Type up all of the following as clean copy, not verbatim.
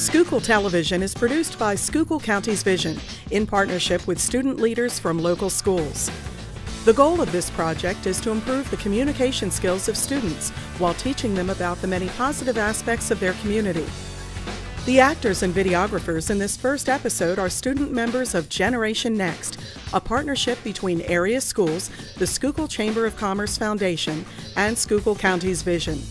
Schuylkill Television is produced by Schuylkill County's Vision in partnership with student leaders from local schools. The goal of this project is to improve the communication skills of students while teaching them about the many positive aspects of their community. The actors and videographers in this first episode are student members of Generation Next, a partnership between area schools, the Schuylkill Chamber of Commerce Foundation, and Schuylkill County's Vision.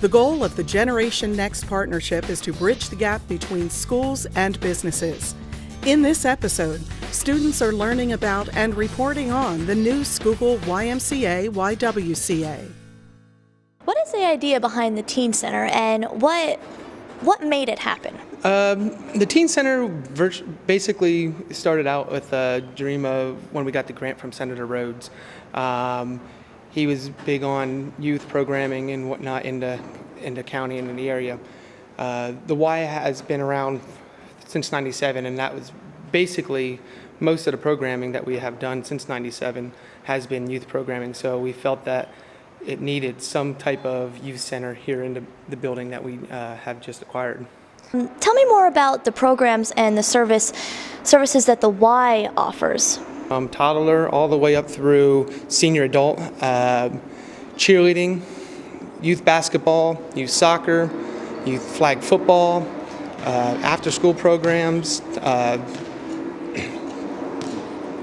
The goal of the Generation Next partnership is to bridge the gap between schools and businesses. In this episode, students are learning about and reporting on the new Schuylkill YMCA YWCA. What is the idea behind the Teen Center, and what made it happen? The Teen Center basically started out with a dream of when we got the grant from Senator Rhodes. He was big on youth programming and whatnot in the county and in the area. The Y has been around since '97, and that was basically most of the programming that we have done since '97 has been youth programming. So we felt that it needed some type of youth center here in the building that we have just acquired. Tell me more about the programs and the services that the Y offers. Toddler all the way up through senior adult, cheerleading, youth basketball, youth soccer, youth flag football, after-school programs,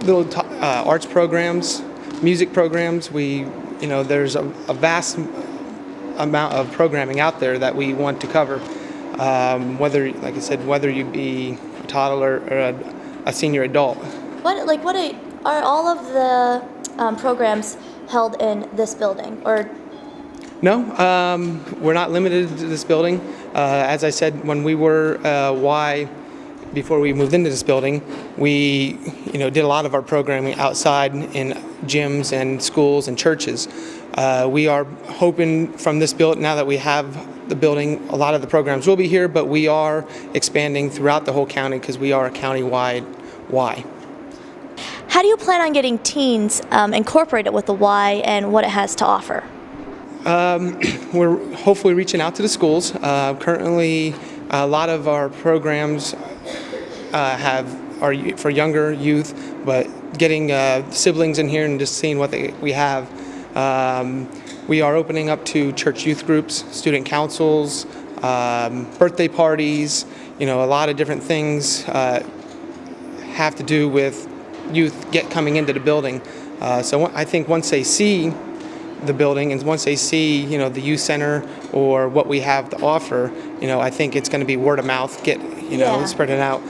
little arts programs, music programs. There's a vast amount of programming out there that we want to cover. Whether you be a toddler or a senior adult. What are all of the programs held in this building, or? No, we're not limited to this building. As I said, when we were Y, before we moved into this building, we did a lot of our programming outside in gyms and schools and churches. We are hoping from this building, now that we have the building, a lot of the programs will be here, but we are expanding throughout the whole county because we are a county-wide Y. How do you plan on getting teens incorporated with the Y and what it has to offer? We're hopefully reaching out to the schools. Currently, a lot of our programs are for younger youth, but getting siblings in here and just seeing what we have. We are opening up to church youth groups, student councils, birthday parties. A lot of different things have to do with youth coming into the building. So I think once they see the building and once they see the youth center or what we have to offer, I think it's going to be word of mouth, spreading out.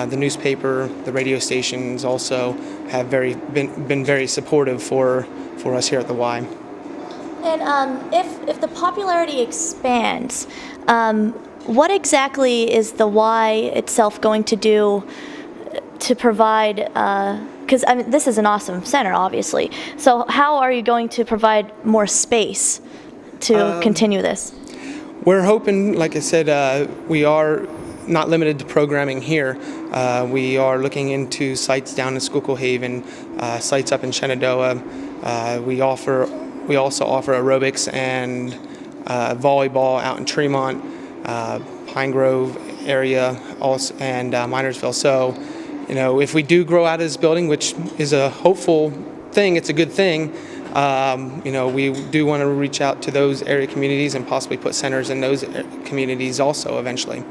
The newspaper, the radio stations also have been very supportive for us here at the Y. And if the popularity expands, what exactly is the Y itself going to do to provide, because this is an awesome center, obviously. So how are you going to provide more space to continue this? We're hoping, like I said, we are not limited to programming here. We are looking into sites down in Schuylkill Haven, sites up in Shenandoah. We also offer aerobics and volleyball out in Tremont, Pine Grove area, also, and Minersville. So, if we do grow out of this building, which is a hopeful thing, it's a good thing. We do want to reach out to those area communities and possibly put centers in those communities also eventually.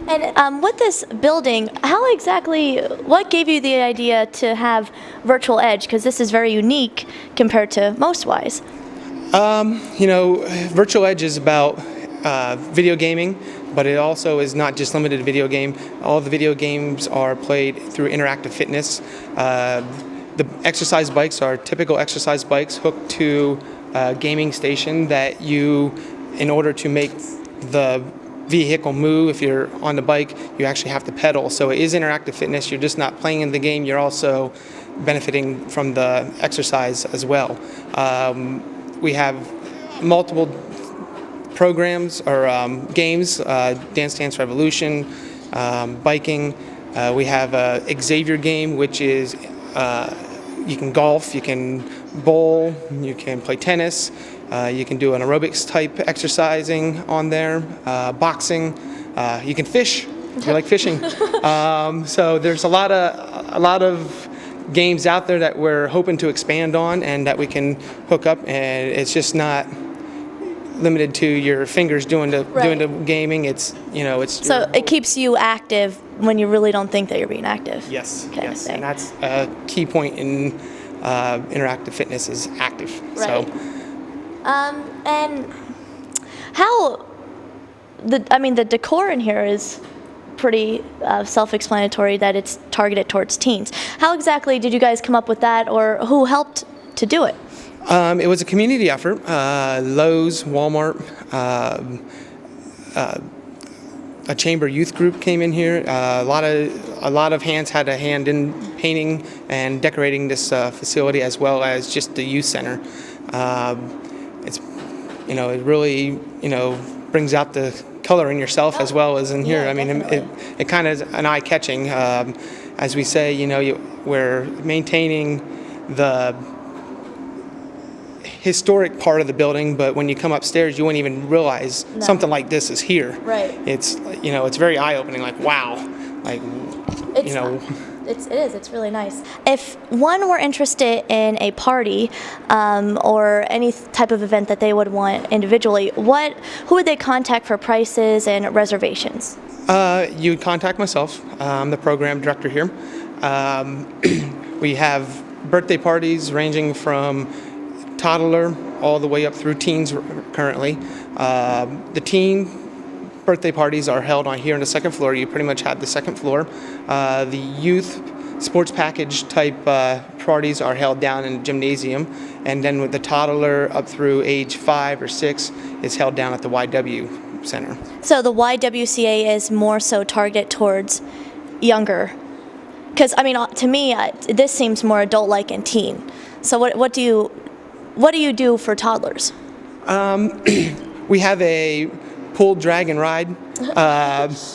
And with this building, what gave you the idea to have Virtual Edge? Because this is very unique compared to most Ys. Virtual Edge is about video gaming, but it also is not just limited to video game. All the video games are played through interactive fitness. The exercise bikes are typical exercise bikes hooked to a gaming station that in order to make the vehicle move, if you're on the bike, you actually have to pedal. So it is interactive fitness. You're just not playing in the game, you're also benefiting from the exercise as well. We have multiple programs or games, Dance Dance Revolution, biking. We have a Xavier game, which is you can golf, you can bowl, you can play tennis, you can do an aerobics type exercising on there, boxing, you can fish. We like fishing. So there's a lot of games out there that we're hoping to expand on and that we can hook up, and it's just not limited to your fingers doing the gaming. It's it's So it keeps you active when you really don't think that you're being active. yes, kind of yes, thing. and that's a key point in interactive fitness is active. Right. So And how the decor in here is pretty self-explanatory that it's targeted towards teens. How exactly did you guys come up with that, or who helped to do it? it was a community effort. Lowe's, Walmart, a chamber youth group came in here. A lot of hands had a hand in painting and decorating this facility, as well as just the youth center. It's it really brings out the color in yourself as well as in here. Yeah, I mean, definitely. it kind of is an eye-catching. As we say, we're maintaining the historic part of the building, but when you come upstairs, you wouldn't even realize something like this is here. Right. It's it's very eye-opening. Like, wow, like It's really nice. If one were interested in a party or any type of event that they would want individually, who would they contact for prices and reservations? You would contact myself. I'm the program director here. We have birthday parties ranging from toddler all the way up through teens currently. The teen birthday parties are held on here on the second floor. You pretty much have the second floor. The youth sports package type parties are held down in the gymnasium, and then with the toddler up through age 5 or 6 is held down at the YW Center. So the YWCA is more so targeted towards younger, because to me this seems more adult-like and teen. So what do you do for toddlers? We have a pull, drag, and ride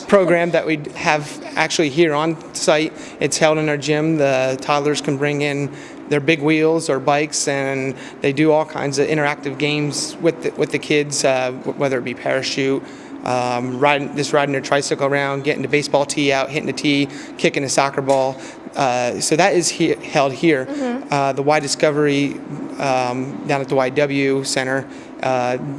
program that we have actually here on site. It's held in our gym. The toddlers can bring in their big wheels or bikes, and they do all kinds of interactive games with the kids, whether it be parachute, riding their tricycle around, getting the baseball tee out, hitting the tee, kicking a soccer ball. So that is held here. The Y Discovery down at the YW Center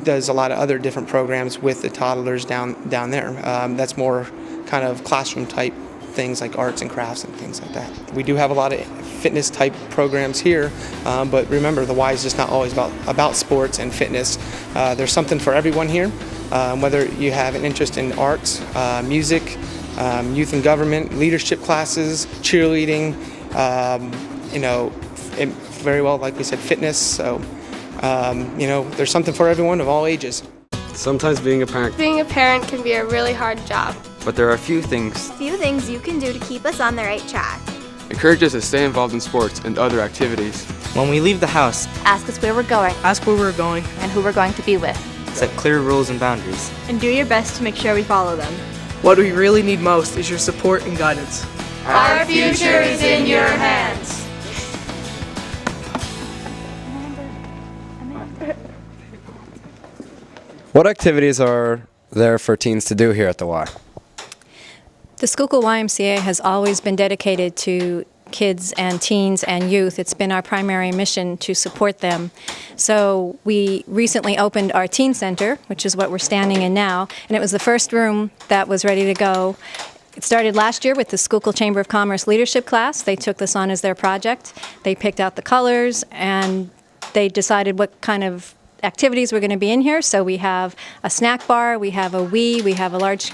does a lot of other different programs with the toddlers down there. That's more kind of classroom type things like arts and crafts and things like that. We do have a lot of fitness type programs here, but remember, the Y is just not always about sports and fitness. There's something for everyone here, whether you have an interest in arts, music, youth and government, leadership classes, cheerleading, very well, like we said, fitness. So, there's something for everyone of all ages. Sometimes being a parent can be a really hard job. but there are a few things you can do to keep us on the right track. encourage us to stay involved in sports and other activities. When we leave the house, ask us where we're going. Ask where we're going. And who we're going to be with. set clear rules and boundaries. And do your best to make sure we follow them. What we really need most is your support and guidance. Our future is in your hands. What activities are there for teens to do here at the Y? The Schuylkill YMCA has always been dedicated to kids and teens and youth. It's been our primary mission to support them. So we recently opened our teen center, which is what we're standing in now, and it was the first room that was ready to go. It started last year with the Schuylkill Chamber of Commerce leadership class. They took this on as their project. They picked out the colors and they decided what kind of activities were going to be in here. So we have a snack bar, we have a Wii, we have a large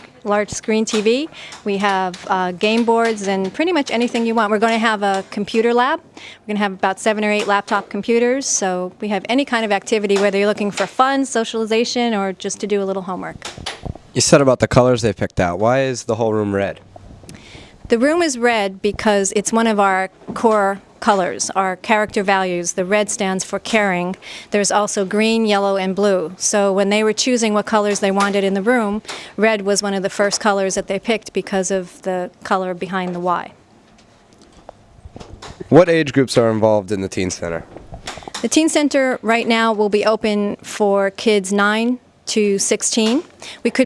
screen TV, we have game boards, and pretty much anything you want. We're going to have a computer lab. We're going to have about 7 or 8 laptop computers. So we have any kind of activity, whether you're looking for fun, socialization, or just to do a little homework. You said about the colors they picked out. Why is the whole room red? The room is red because it's one of our core colors, our character values. The red stands for caring. There's also green, yellow, and blue. So when they were choosing what colors they wanted in the room, red was one of the first colors that they picked because of the color behind the Y. What age groups are involved in the Teen Center? The Teen Center right now will be open for kids 9 to 16. We could